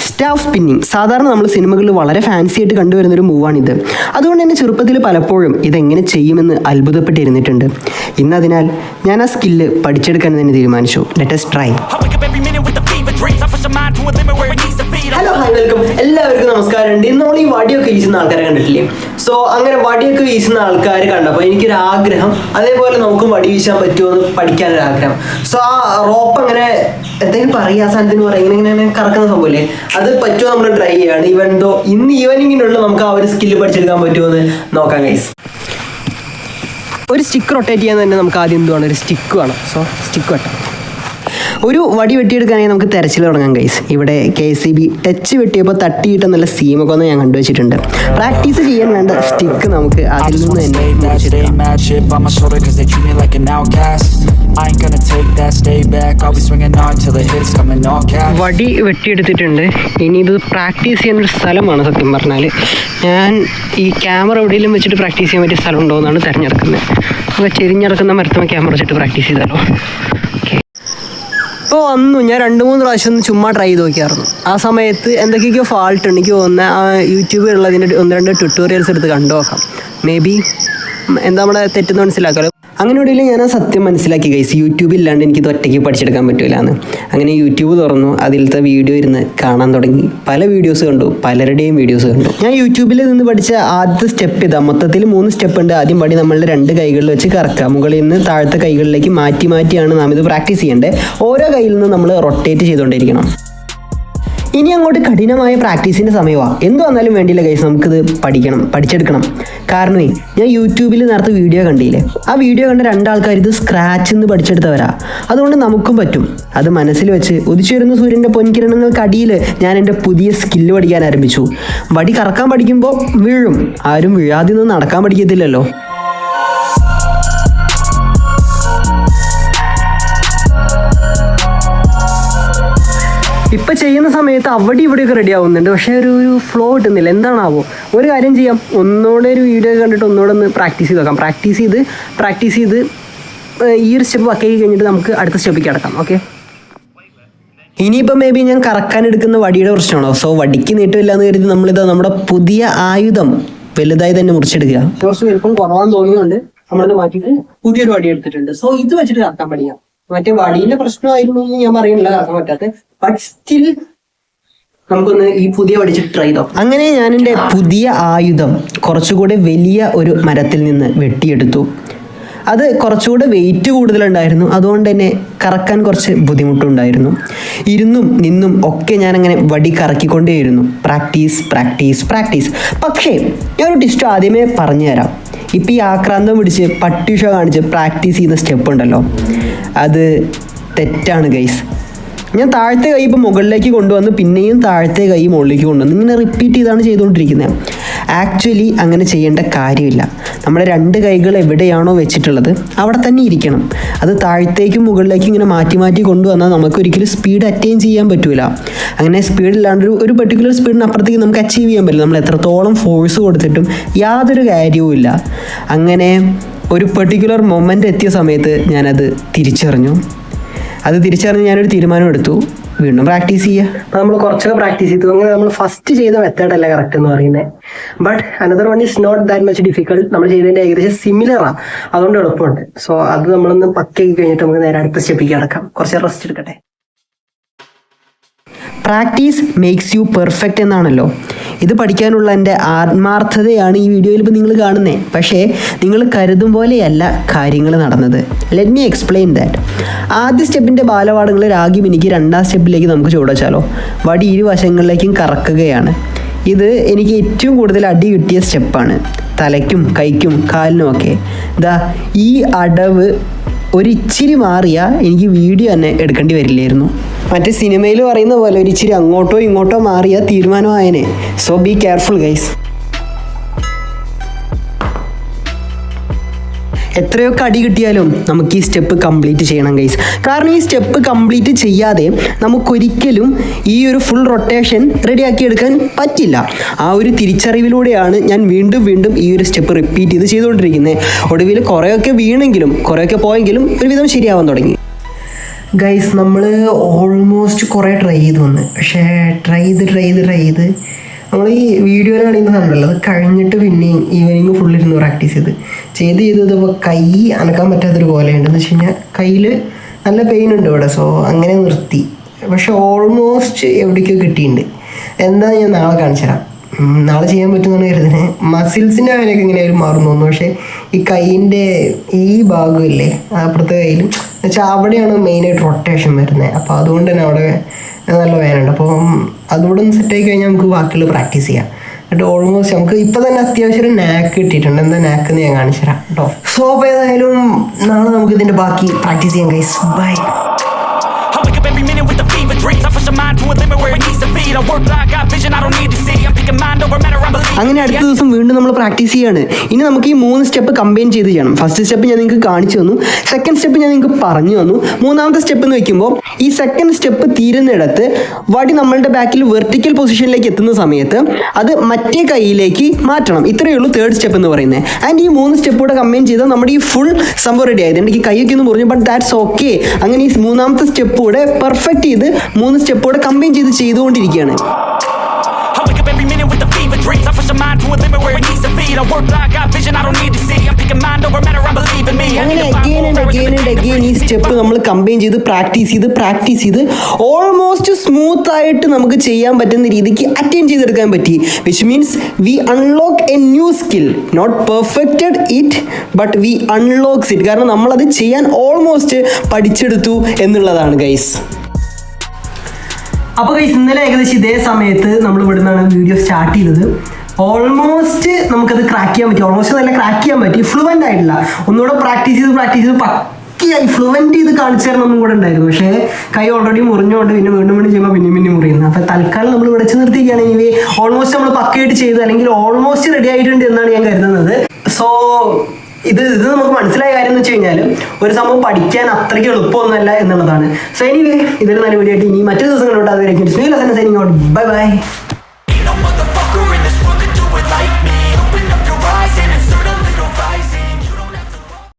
Staff spinning സാധാരണ നമ്മൾ സിനിമകളിൽ വളരെ ഫാൻസി ആയിട്ട് കണ്ടുവരുന്നൊരു മൂവാണിത്. അതുകൊണ്ട് തന്നെ ചെറുപ്പത്തിൽ പലപ്പോഴും ഇതെങ്ങനെ ചെയ്യുമെന്ന് അത്ഭുതപ്പെട്ടിരുന്നിട്ടുണ്ട്. ഇന്നതിനാൽ ഞാൻ ആ സ്കില്ല് പഠിച്ചെടുക്കാൻ തന്നെ തീരുമാനിച്ചു. Let us try. Hello hi welcome. എല്ലാവർക്കും നമസ്കാരമുണ്ട്. നമ്മൾ ഈ വടിയൊക്കെ വീശുന്ന ആൾക്കാരെ കണ്ടിട്ടില്ലേ? സോ അങ്ങനെ വടിയൊക്കെ വീശുന്ന ആൾക്കാർ കണ്ടപ്പോൾ എനിക്കൊരു ആഗ്രഹം, അതേപോലെ നമുക്കും വടി വീശാൻ പറ്റുമോ എന്ന് പഠിക്കാനൊരാഗ്രഹം. സോ ആ റോപ്പ് അങ്ങനെ എന്തെങ്കിലും പറയുക, ആ സാധനത്തിന് പറയാം, ഇങ്ങനെ കറക്കുന്ന സംഭവമില്ലേ, അത് പറ്റുമോ നമ്മൾ ട്രൈ ചെയ്യാണ്. ഇവൻതോ ഇന്ന് ഈവനിങ്ങിനുള്ള നമുക്ക് ആ ഒരു സ്കില്ല് പഠിച്ചെടുക്കാൻ പറ്റുമോ എന്ന് നോക്കാം ഗൈസ്. ഒരു സ്റ്റിക്ക് റൊട്ടേറ്റ് ചെയ്യാൻ തന്നെ നമുക്ക് ആദ്യം എന്തുവാണ്, ഒരു സ്റ്റിക്ക് വേണം. സോ സ്റ്റിക്ക് വെട്ടാം. ഒരു വടി വെട്ടിയെടുക്കാനായി നമുക്ക് തെരച്ചിൽ തുടങ്ങാം ഗൈസ്. ഇവിടെ KCB ടച്ച് വെട്ടിയപ്പോൾ തട്ടിയിട്ട് നല്ല സീമൊക്കെ ഒന്ന് ഞാൻ കണ്ടുവച്ചിട്ടുണ്ട്. പ്രാക്ടീസ് ചെയ്യാൻ വേണ്ട സ്റ്റിക്ക് നമുക്ക് അതിൽ നിന്ന് തന്നെ വടി വെട്ടിയെടുത്തിട്ടുണ്ട്. ഇനി ഇത് പ്രാക്ടീസ് ചെയ്യുന്നൊരു സ്ഥലമാണ്. സത്യം പറഞ്ഞാൽ ഞാൻ ഈ ക്യാമറ എവിടെയെങ്കിലും വെച്ചിട്ട് പ്രാക്ടീസ് ചെയ്യാൻ പറ്റിയ സ്ഥലം ഉണ്ടോ എന്നാണ് തിരഞ്ഞെടുക്കുന്നത്. അപ്പോൾ ചെരിഞ്ഞെടുക്കുന്ന മരത്തുമ്പോൾ ക്യാമറ വെച്ചിട്ട് പ്രാക്ടീസ് ചെയ്താലോ. ഇപ്പോൾ വന്നു ഞാൻ 2-3 പ്രാവശ്യം ഒന്ന് ചുമ്മാ ട്രൈ ചെയ്ത് നോക്കിയായിരുന്നു. ആ സമയത്ത് എന്തൊക്കെയൊക്കെയോ ഫാൾട്ട് ഉണ്ട്. എനിക്ക് തോന്നുന്നത് ആ യൂട്യൂബിലുള്ളതിൻ്റെ 1-2 ട്യൂട്ടോറിയൽസ് എടുത്ത് കണ്ടു നോക്കാം. മേ ബി എന്താ നമ്മുടെ തെറ്റെന്ന് മനസ്സിലാക്കാമല്ലോ. അങ്ങനെ ഇടയിൽ ഞാൻ ആ സത്യം മനസ്സിലാക്കി ഗൈസ്, യൂട്യൂബ് ഇല്ലാണ്ട് എനിക്കിത് ഒറ്റയ്ക്ക് പഠിച്ചെടുക്കാൻ പറ്റില്ല എന്ന്. അങ്ങനെ യൂട്യൂബ് തുറന്നു, അതിലത്തെ വീഡിയോ ഇരുന്ന് കാണാൻ തുടങ്ങി. പല വീഡിയോസ് കണ്ടു, പലരുടെയും വീഡിയോസ് കണ്ടു. ഞാൻ യൂട്യൂബിൽ നിന്ന് പഠിച്ച ആദ്യത്തെ സ്റ്റെപ്പ് ഇതാ. മൊത്തത്തിൽ 3 സ്റ്റെപ്പ് ഉണ്ട്. ആദ്യം പടി നമ്മളുടെ 2 കൈകളിൽ വെച്ച് കറക്കുക. മുകളിൽ നിന്ന് താഴത്തെ കൈകളിലേക്ക് മാറ്റിയാണ് നാം ഇത് പ്രാക്ടീസ് ചെയ്യേണ്ടത്. ഓരോ കയ്യിൽ നിന്ന് നമ്മൾ റൊട്ടേറ്റ് ചെയ്തുകൊണ്ടിരിക്കണം. ഇനി അങ്ങോട്ട് കഠിനമായ പ്രാക്ടീസിൻ്റെ സമയമാണ്. എന്ത് വന്നാലും വേണ്ടിയില്ല ഗൈസ്, നമുക്കിത് പഠിച്ചെടുക്കണം. കാരണമേ ഞാൻ യൂട്യൂബിൽ നേരത്തെ വീഡിയോ കണ്ടില്ലേ, ആ വീഡിയോ കണ്ട 2 ആൾക്കാർ ഇത് സ്ക്രാച്ചിൽ നിന്ന് പഠിച്ചെടുത്തവരാ. അതുകൊണ്ട് നമുക്കും പറ്റും. അത് മനസ്സിൽ വെച്ച് ഉദിച്ചുവരുന്ന സൂര്യൻ്റെ പൊൻകിരണങ്ങൾക്കടിയിൽ ഞാൻ എൻ്റെ പുതിയ സ്കില്ല് പഠിക്കാൻ ആരംഭിച്ചു. വടി കറക്കാൻ പഠിക്കുമ്പോൾ വീഴും. ആരും വീഴാതെ നിന്ന് നടക്കാൻ പഠിക്കത്തില്ലല്ലോ. ഇപ്പം ചെയ്യുന്ന സമയത്ത് അവിടെ ഇവിടെയൊക്കെ റെഡി ആവുന്നുണ്ട്, പക്ഷേ ഒരു ഫ്ലോ കിട്ടുന്നില്ല. എന്താണാവോ? ഒരു കാര്യം ചെയ്യാം, ഒന്നുകൂടെ ഒരു വീഡിയോ കണ്ടിട്ട് ഒന്നുകൂടെ ഒന്ന് പ്രാക്ടീസ് ചെയ്ത് നോക്കാം. പ്രാക്ടീസ് ചെയ്ത് ഈ ഒരു സ്റ്റെപ്പ് വക്കായി കഴിഞ്ഞിട്ട് നമുക്ക് അടുത്ത സ്റ്റെപ്പിലേക്ക് കിടക്കാം. ഓക്കെ, ഇനിയിപ്പോൾ മേ ബി ഞാൻ കറക്കാനെടുക്കുന്ന വടിയുടെ പ്രശ്നമാണോ? സോ വടിക്ക് നീട്ടമില്ല എന്ന് കരുതി നമ്മളിത് നമ്മുടെ പുതിയ ആയുധം വലുതായി തന്നെ മുറിച്ചെടുക്കുക. കുറച്ച് വലുപ്പം കുറവാന്ന് തോന്നുന്നുണ്ട്. നമ്മളത് മാറ്റിയിട്ട് പുതിയൊരു വടി എടുത്തിട്ടുണ്ട്. സോ ഇത് വെച്ചിട്ട് കറക്കാൻ പഠിക്കാം. മറ്റേ വടിയുടെ പ്രശ്നമായിരുന്നു എന്ന് ഞാൻ പറയുന്നില്ല, കറക്കാൻ പറ്റാത്ത. ബട്ട് സ്റ്റിൽ നമുക്കൊന്ന് ഈ പുതിയ വടിച്ചിട്ട് ട്രൈ ചെയ്തോ. അങ്ങനെ ഞാൻ എൻ്റെ പുതിയ ആയുധം കുറച്ചുകൂടെ വലിയ ഒരു മരത്തിൽ നിന്ന് വെട്ടിയെടുത്തു. അത് കുറച്ചുകൂടെ വെയിറ്റ് കൂടുതലുണ്ടായിരുന്നു. അതുകൊണ്ട് തന്നെ കറക്കാൻ കുറച്ച് ബുദ്ധിമുട്ടുണ്ടായിരുന്നു. ഇരുന്നും നിന്നും ഒക്കെ ഞാനങ്ങനെ വടി കറക്കിക്കൊണ്ടേയിരുന്നു. പ്രാക്ടീസ്. പക്ഷേ ഞാനൊരു ടിസ്റ്റ് ആദ്യമേ പറഞ്ഞു തരാം. ഇപ്പം ഈ ആക്രാന്തം പിടിച്ച് പട്ടിഷ കാണിച്ച് പ്രാക്ടീസ് ചെയ്യുന്ന സ്റ്റെപ്പ് ഉണ്ടല്ലോ, അത് തെറ്റാണ് ഗൈസ്. ഞാൻ താഴത്തെ കൈ ഇപ്പോൾ മുകളിലേക്ക് കൊണ്ടുവന്ന് പിന്നെയും താഴത്തെ കൈ മുകളിലേക്ക് കൊണ്ടുവന്ന് ഇങ്ങനെ റിപ്പീറ്റ് ചെയ്താണ് ചെയ്തുകൊണ്ടിരിക്കുന്നത്. ആക്ച്വലി അങ്ങനെ ചെയ്യേണ്ട കാര്യമില്ല. നമ്മുടെ 2 കൈകൾ എവിടെയാണോ വെച്ചിട്ടുള്ളത് അവിടെ തന്നെ ഇരിക്കണം. അത് താഴത്തേക്കും മുകളിലേക്കും ഇങ്ങനെ മാറ്റി കൊണ്ടുവന്നാൽ നമുക്കൊരിക്കലും സ്പീഡ് അറ്റൈൻ ചെയ്യാൻ പറ്റില്ല. അങ്ങനെ സ്പീഡില്ലാണ്ട് ഒരു പെർട്ടിക്കുലർ സ്പീഡിനപ്പുറത്തേക്ക് നമുക്ക് അച്ചീവ് ചെയ്യാൻ പറ്റില്ല. നമ്മൾ എത്രത്തോളം ഫോഴ്സ് കൊടുത്തിട്ടും യാതൊരു കാര്യവുമില്ല. അങ്ങനെ ഒരു പെർട്ടിക്കുലർ മൊമെൻ്റ് എത്തിയ സമയത്ത് ഞാനത് തിരിച്ചറിഞ്ഞു ഞാനൊരു തീരുമാനം എടുത്തു, വീണ്ടും പ്രാക്ടീസ് ചെയ്യുക. അപ്പോൾ നമ്മൾ കുറച്ചൊക്കെ പ്രാക്ടീസ് ചെയ്തു. അങ്ങനെ നമ്മൾ ഫസ്റ്റ് ചെയ്ത മെത്തേഡല്ല കറക്റ്റ് എന്ന് പറയുന്നത്. But another one is not that much difficult. നമ്മൾ ചെയ്തതിൻ്റെ ഏകദേശം സിമിലറാണ്, അതുകൊണ്ട് എളുപ്പമുണ്ട്. സോ അത് നമ്മളൊന്ന് പക്കയാക്കി കഴിഞ്ഞിട്ട് നമുക്ക് നേരെ അടുത്ത സ്റ്റെപ്പിലേക്ക് കിടക്കാം. കുറച്ച് റെസ്റ്റ് എടുക്കട്ടെ. പ്രാക്ടീസ് മേക്സ് യു പെർഫെക്റ്റ് എന്നാണല്ലോ. ഇത് പഠിക്കാനുള്ള എൻ്റെ ആത്മാർത്ഥതയാണ് ഈ വീഡിയോയിൽ ഇപ്പോൾ നിങ്ങൾ കാണുന്നത്. പക്ഷേ നിങ്ങൾ കരുതും പോലെയല്ല കാര്യങ്ങൾ നടന്നത്. Let me explain that. ആദ്യ സ്റ്റെപ്പിൻ്റെ ബാലപാഠങ്ങൾ രാഗി മിനിക്ക് 2ാം സ്റ്റെപ്പിലേക്ക് നമുക്ക് ചുവടച്ചാലോ. വടി ഇരുവശങ്ങളിലേക്കും കറക്കുകയാണ്. ഇത് എനിക്ക് ഏറ്റവും കൂടുതൽ അടി കിട്ടിയ സ്റ്റെപ്പാണ്. തലയ്ക്കും കൈക്കും കാലിനുമൊക്കെ. ഈ അടവ് ഒരിച്ചിരി മാറിയാൽ എനിക്ക് വീഡിയോ തന്നെ എടുക്കേണ്ടി വരില്ലായിരുന്നു. മറ്റേ സിനിമയിൽ പറയുന്ന പോലെ ഒരിച്ചിരി അങ്ങോട്ടോ ഇങ്ങോട്ടോ മാറിയാൽ തീരുമാനമായനെ. So be careful guys. എത്രയൊക്കെ അടി കിട്ടിയാലും നമുക്ക് ഈ സ്റ്റെപ്പ് കംപ്ലീറ്റ് ചെയ്യണം ഗൈസ്. കാരണം ഈ സ്റ്റെപ്പ് കംപ്ലീറ്റ് ചെയ്യാതെ നമുക്കൊരിക്കലും ഈ ഒരു ഫുൾ റൊട്ടേഷൻ റെഡിയാക്കി എടുക്കാൻ പറ്റില്ല. ആ ഒരു തിരിച്ചറിവിലൂടെയാണ് ഞാൻ വീണ്ടും വീണ്ടും ഈ ഒരു സ്റ്റെപ്പ് റിപ്പീറ്റ് ചെയ്തുകൊണ്ടിരിക്കുന്നത്. ഒടുവിൽ കുറേയൊക്കെ വീണെങ്കിലും കുറേയൊക്കെ പോയെങ്കിലും ഒരുവിധം ശരിയാവാൻ തുടങ്ങി. ഗൈസ് നമ്മൾ ഓൾമോസ്റ്റ് കുറേ ട്രൈ ചെയ്ത് വന്ന്, പക്ഷേ ട്രൈ ചെയ്ത് നമ്മൾ ഈ വീഡിയോയിൽ കാണിക്കുന്നുണ്ടല്ലോ, അത് കഴിഞ്ഞിട്ട് പിന്നെയും ഈവനിങ് ഫുള്ളിരുന്ന് പ്രാക്ടീസ് ചെയ്തപ്പോൾ കൈ അനക്കാൻ പറ്റാത്തൊരു പോലെയുണ്ട്. എന്ന് വെച്ച് കഴിഞ്ഞാൽ കയ്യിൽ നല്ല പെയിൻ ഉണ്ട് ഇവിടെ. സോ അങ്ങനെ നിർത്തി. പക്ഷെ ഓൾമോസ്റ്റ് എവിടേക്കോ കിട്ടിയിട്ടുണ്ട്. എന്താ ഞാൻ നാളെ കാണിച്ചു തരാം. നാളെ ചെയ്യാൻ പറ്റുമെന്നാണ് കരുതുന്നത്. മസിൽസിൻ്റെ കാര്യമൊക്കെ എങ്ങനെയായാലും മാറുന്നു തോന്നുന്നു. പക്ഷേ ഈ കൈയിൻ്റെ ഈ ഭാഗമില്ലേ, അപ്പുറത്തെ കയ്യിലും എന്നുവെച്ചാൽ അവിടെയാണ് മെയിനായിട്ട് റൊട്ടേഷൻ വരുന്നത്. അപ്പോൾ അതുകൊണ്ട് തന്നെ അവിടെ നല്ല വേനുണ്ട്. അപ്പം അതുകൂടെ ഒന്ന് സെറ്റായി കഴിഞ്ഞാൽ നമുക്ക് ബാക്കിയുള്ള പ്രാക്ടീസ് ചെയ്യാം. എന്നിട്ട് ഓൾമോസ്റ്റ് നമുക്ക് ഇപ്പോൾ തന്നെ അത്യാവശ്യം ഒരു നാക്ക് കിട്ടിയിട്ടുണ്ട്. എന്താ നാക്ക് എന്ന് ഞാൻ കാണിച്ചു തരാം കേട്ടോ. സോ അപ്പോൾ ഏതായാലും നാളെ നമുക്ക് ഇതിൻ്റെ ബാക്കി പ്രാക്ടീസ് ചെയ്യാം ഗൈസ്. ബൈ. അങ്ങനെ അടുത്ത ദിവസം വീണ്ടും നമ്മൾ പ്രാക്ടീസ് ചെയ്യാണ്. ഇനി നമുക്ക് ഈ 3 സ്റ്റെപ്പ് കമ്പൈൻ ചെയ്ത് ചെയ്യണം. ഫസ്റ്റ് സ്റ്റെപ്പ് ഞാൻ നിങ്ങൾക്ക് കാണിച്ചു തന്നു, സെക്കൻഡ് സ്റ്റെപ്പ് ഞാൻ നിങ്ങൾക്ക് പറഞ്ഞു തന്നു. മൂന്നാമത്തെ സ്റ്റെപ്പ് എന്ന് വെക്കുമ്പോൾ ഈ സെക്കൻഡ് സ്റ്റെപ്പ് തീരുന്നിടത്ത് വടി നമ്മളുടെ ബാക്കിൽ വെർട്ടിക്കൽ പൊസിഷനിലേക്ക് എത്തുന്ന സമയത്ത് അത് മറ്റേ കൈയിലേക്ക് മാറ്റണം. ഇത്രയേ ഉള്ളൂ തേർഡ് സ്റ്റെപ്പ് എന്ന് പറയുന്നത്. ആൻഡ് ഈ 3 സ്റ്റെപ്പ് കൂടെ കമ്പൈൻ ചെയ്താൽ നമ്മുടെ ഈ ഫുൾ സംഭവം റെഡി ആയത്. എനിക്ക് കൈയൊക്കെ ഒന്ന് പറഞ്ഞു, ബട്ട് ദാറ്റ്സ് ഓക്കെ. അങ്ങനെ ഈ മൂന്നാമത്തെ സ്റ്റെപ്പ് കൂടെ പെർഫെക്റ്റ് ചെയ്ത് 3 സ്റ്റെപ്പ് കൂടെ കമ്പൈൻ ചെയ്തുകൊണ്ടിരിക്കുകയാണ്. അങ്ങനെ അഗെയിൻ ഈ സ്റ്റെപ്പ് നമ്മൾ കമ്പൈൻ ചെയ്ത് പ്രാക്ടീസ് ചെയ്ത് ഓൾമോസ്റ്റ് സ്മൂത്ത് ആയിട്ട് നമുക്ക് ചെയ്യാൻ പറ്റുന്ന രീതിക്ക് അറ്റൈൻ ചെയ്തെടുക്കാൻ പറ്റി. Which means we unlock a new skill. Not perfected it, but we unlocks it. കാരണം നമ്മളത് ചെയ്യാൻ ഓൾമോസ്റ്റ് പഠിച്ചെടുത്തു എന്നുള്ളതാണ് ഗൈസ്. അപ്പോൾ ഗൈസ് ഇന്നലെ ഏകദേശം ഇതേ സമയത്ത് നമ്മൾ ഇവിടെ നിന്നാണ് വീഡിയോ സ്റ്റാർട്ട് ചെയ്തത്. ഓൾമോസ്റ്റ് നമുക്കത് ക്രാക്ക് ചെയ്യാൻ പറ്റി. ഓൾമോസ്റ്റ് നല്ല ക്രാക്ക് ചെയ്യാൻ പറ്റി. ഫ്ലുവൻ്റ് ആയിട്ടില്ല. ഒന്നുകൂടെ പ്രാക്ടീസ് ചെയ്ത് പക്കിയായി ഫ്ലുവൻ്റ് ചെയ്ത് കാണിച്ചു തരണം ഒന്നും കൂടെ ഉണ്ടായിരുന്നു. പക്ഷേ കൈ ഓൾറെഡി മുറിഞ്ഞുകൊണ്ട് പിന്നെ വീണ്ടും ചെയ്യുമ്പോൾ പിന്നെ മുറിയുന്നത്. അപ്പോൾ തൽക്കാലം നമ്മൾ ഇവിടെ വെച്ച് നിർത്തിയിരിക്കുകയാണെങ്കിൽ ഓൾമോസ്റ്റ് നമ്മൾ പക്കയായിട്ട് ചെയ്ത് അല്ലെങ്കിൽ ഓൾമോസ്റ്റ് റെഡി ആയിട്ടുണ്ട് എന്നാണ് ഞാൻ കരുതുന്നത്. സോ ഇത് നമുക്ക് മനസ്സിലായ കാര്യം എന്ന് വെച്ച് കഴിഞ്ഞാൽ ഒരു സംഭവം പഠിക്കാൻ അത്രയ്ക്ക് എളുപ്പമൊന്നുമല്ല എന്നുള്ളതാണ്. സോ എനിവേ ഇതൊരു നല്ല വീഡിയോ ആയിട്ട് ഇനി മറ്റൊരു ദിവസങ്ങളിലോട്ട് അതുവരെയും ബൈ ബൈ.